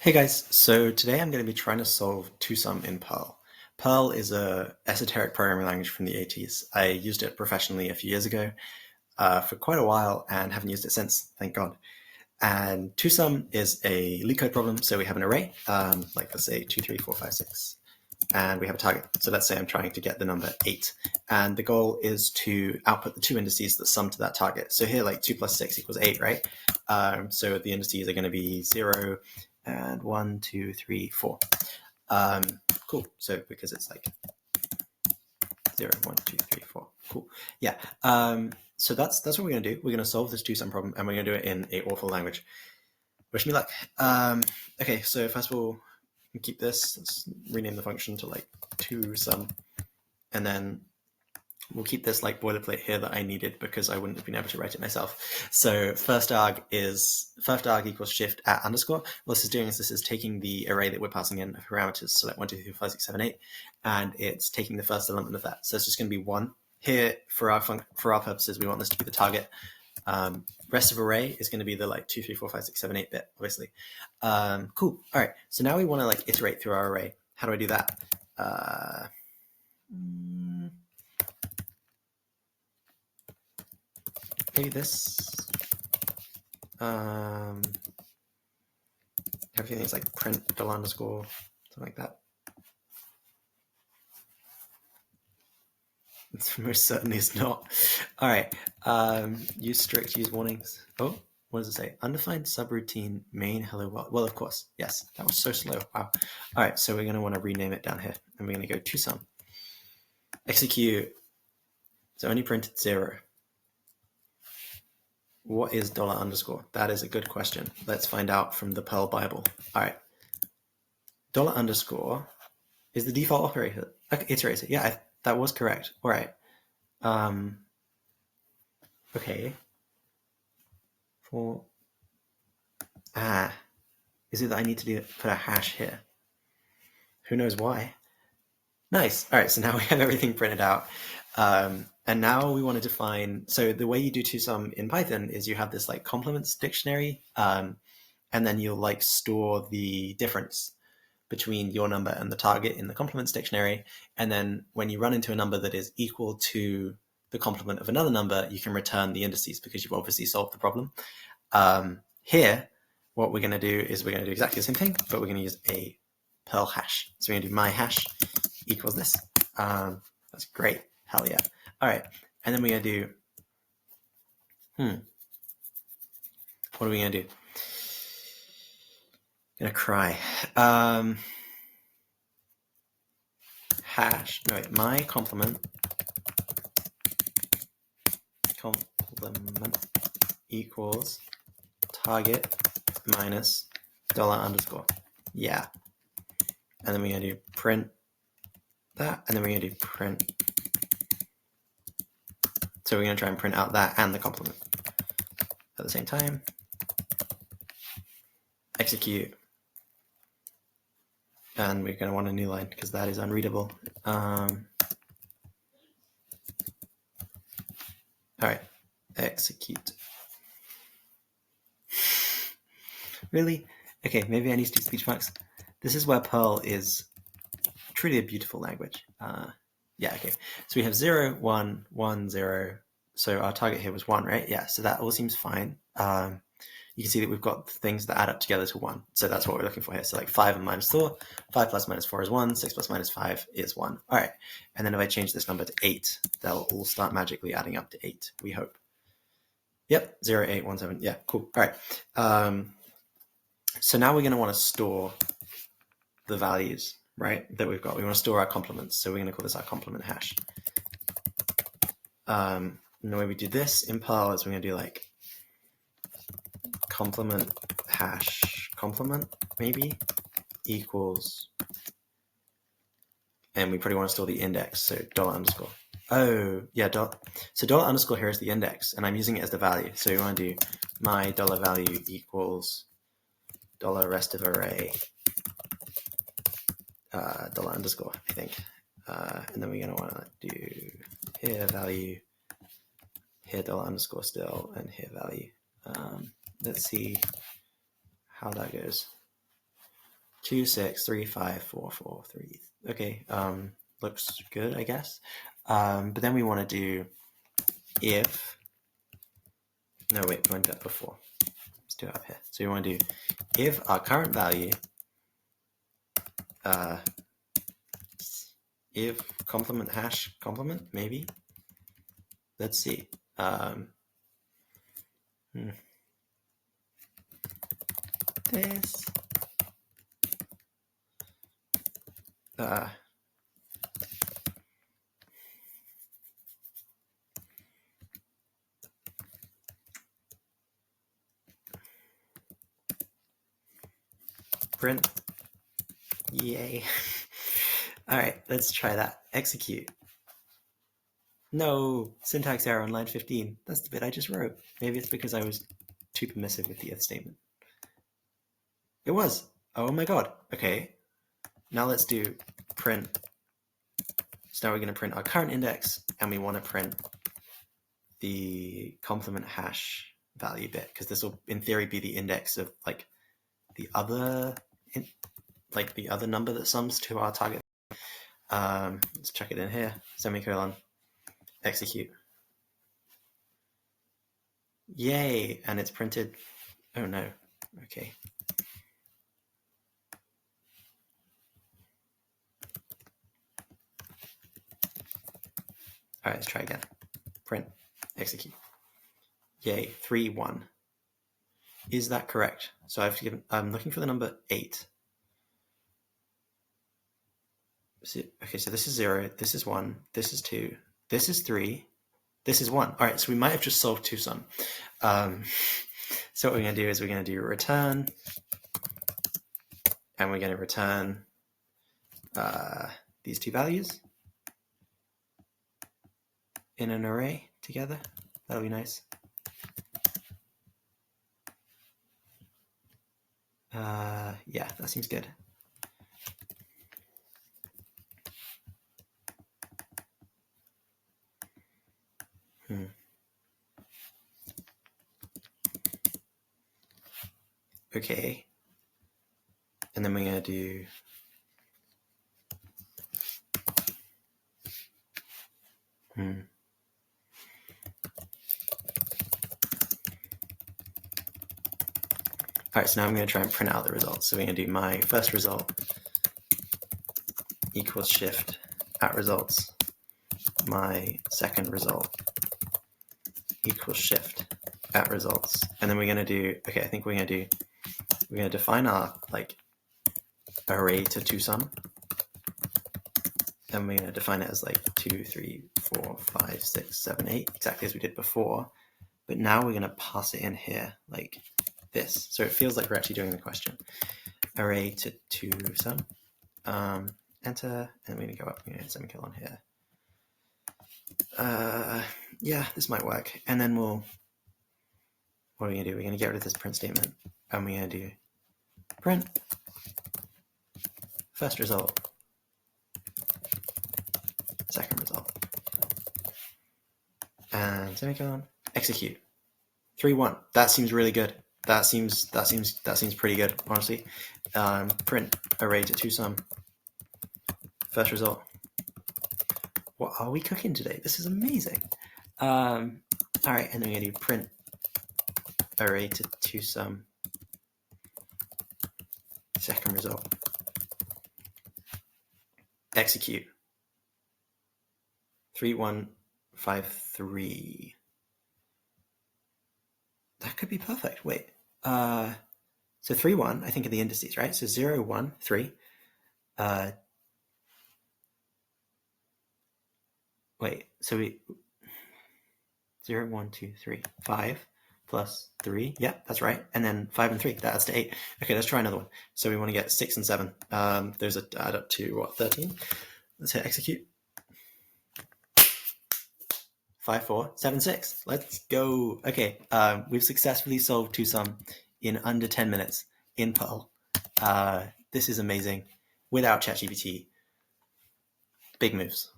Hey guys, so today I'm going to be trying to solve two-sum in Perl. Perl is a esoteric programming language from the 80s. I used it professionally a few years ago for quite a while and haven't used it since, thank God. And two-sum is a LeetCode problem, so we have an array, like let's say 2, 3, 4, 5, 6, and we have a target. So let's say I'm trying to get the number 8, and the goal is to output the two indices that sum to that target. So here, like 2 plus 6 equals 8, right? So the indices are going to be 0, and 1, 2, 3, 4. Cool. So because it's like 0, 1, 2, 3, 4. Cool. Yeah. So that's what we're going to do. We're going to solve this two-sum problem, and we're going to do it in a awful language. Wish me luck. Okay. So first of all, keep this. Let's rename the function to like two-sum, and then we'll keep this like boilerplate here that I needed because I wouldn't have been able to write it myself. So first arg equals shift at underscore. What this is doing is this is taking the array that we're passing in of parameters, so like 1, 2, 3, 4, 5, 6, 7, 8, and it's taking the first element of that. So it's just going to be 1. Here, for our purposes, we want this to be the target. Rest of array is going to be the like 2, 3, 4, 5, 6, 7, 8 bit, obviously. Cool. All right. So now we want to like iterate through our array. How do I do that? Maybe this. Everything's like print $_ underscore, something like that. It most certainly is not. All right. Use strict, use warnings. Oh, what does it say? Undefined subroutine main hello world. Well, of course. Yes, that was so slow. Wow. All right. So we're going to want to rename it down here, and we're going to go to sum. Execute. So only printed 0. What is $_ underscore? That is a good question. Let's find out from the Perl Bible. All right. $_ underscore is the default operator. Okay, iterator. Yeah, that was correct. All right. Okay. Is it that I need to put a hash here? Who knows why? Nice. All right. So now we have everything printed out. And now we want to define, so the way you do two-sum in Python is you have this like complements dictionary, and then you'll like store the difference between your number and the target in the complements dictionary. And then when you run into a number that is equal to the complement of another number, you can return the indices because you've obviously solved the problem. Here, what we're going to do is we're going to do exactly the same thing, but we're going to use a Perl hash. So we're going to do my hash equals this. That's great. Hell yeah. All right. And then we're going to do, what are we going to do? I'm going to cry. Hash, no, wait, my complement equals target minus $_ underscore. Yeah. And then we're going to do print that, and then we're going to do print. So we're going to try and print out that and the complement at the same time. Execute. And we're going to want a new line because that is unreadable. All right, execute. Really? Okay, maybe I need to do speech marks. This is where Perl is truly a beautiful language. Yeah, okay. So we have 0, 1, 1, 0. So our target here was 1, right? Yeah, so that all seems fine. You can see that we've got things that add up together to 1. So that's what we're looking for here. So like 5 and minus 4, 5 plus minus 4 is 1, 6 plus minus 5 is 1. All right. And then if I change this number to 8, they'll all start magically adding up to 8, we hope. Yep, 0, 8, 1, 7. Yeah, cool. All right. So now we're going to want to store the values, right, that we've got. We want to store our complements. So we're going to call this our complement hash. And the way we do this in Perl is we're going to do like complement hash complement maybe equals, and we probably want to store the index, so $_ underscore. Oh, yeah, so $_ underscore here is the index, and I'm using it as the value. So we want to do my $value equals $rest of array $_ underscore, I think. And then we're going to want to do here value, here $_ underscore still, and here value. Let's see how that goes. 2, 6, 3, 5, 4, 4, 3. Okay, looks good, I guess. But then we want to do if. No, wait, we want to do that before. Let's do it up here. So we want to do if our current value, if complement hash complement, maybe. Let's see. This. Print. Yay. All right, let's try that. Execute. No, syntax error on line 15. That's the bit I just wrote. Maybe it's because I was too permissive with the if statement. It was. Oh my god. Okay. Now let's do print. So now we're going to print our current index, and we want to print the complement hash value bit, because this will, in theory, be the index of like the other number that sums to our target. Let's check it in here. Semicolon. Execute. Yay! And it's printed. Oh no. Okay. All right, let's try again. Print. Execute. Yay! 3, 1. Is that correct? So I'm looking for the number 8. Okay, so this is 0. This is 1. This is 2. This is 3. This is 1. All right, so we might have just solved two sum. So what we're going to do is we're going to do return, and we're going to return these two values in an array together. That'll be nice. Yeah, that seems good. Okay. And then we're going to do All right, so now I'm going to try and print out the results. So we're going to do my first result equals shift at results. My second result equals shift at results. And then we're going to do, okay, I think we're going to define our like array to two sum. And we're going to define it as like 2, 3, 4, 5, 6, 7, 8, exactly as we did before. But now we're going to pass it in here like this. So it feels like we're actually doing the question. Array to two sum. Enter, and we're going to go up, we're going to hit semicolon here. Yeah, this might work. And then what are we going to do? We're going to get rid of this print statement, and we're going to do print first result, second result, and semicolon, execute. 3, 1. That seems really good. That seems pretty good, honestly. Print array to two sum, first result. What are we cooking today? This is amazing. All right, and then we're going to do print array to two sum, second result. Execute. 3, 1, 5, 3. That could be perfect. Wait. So 3, 1, I think are the indices, right? So 0, 1, 3. Wait, so we 0, 1, 2, 3, 5 plus 3. Yeah, that's right. And then 5 and 3, that adds to 8. Okay, let's try another one. So we want to get 6 and 7. There's a add up to what, 13? Let's hit execute. 5, 4, 7, 6. Let's go. Okay, we've successfully solved two sum in under 10 minutes in Perl. This is amazing. Without ChatGPT. Big moves.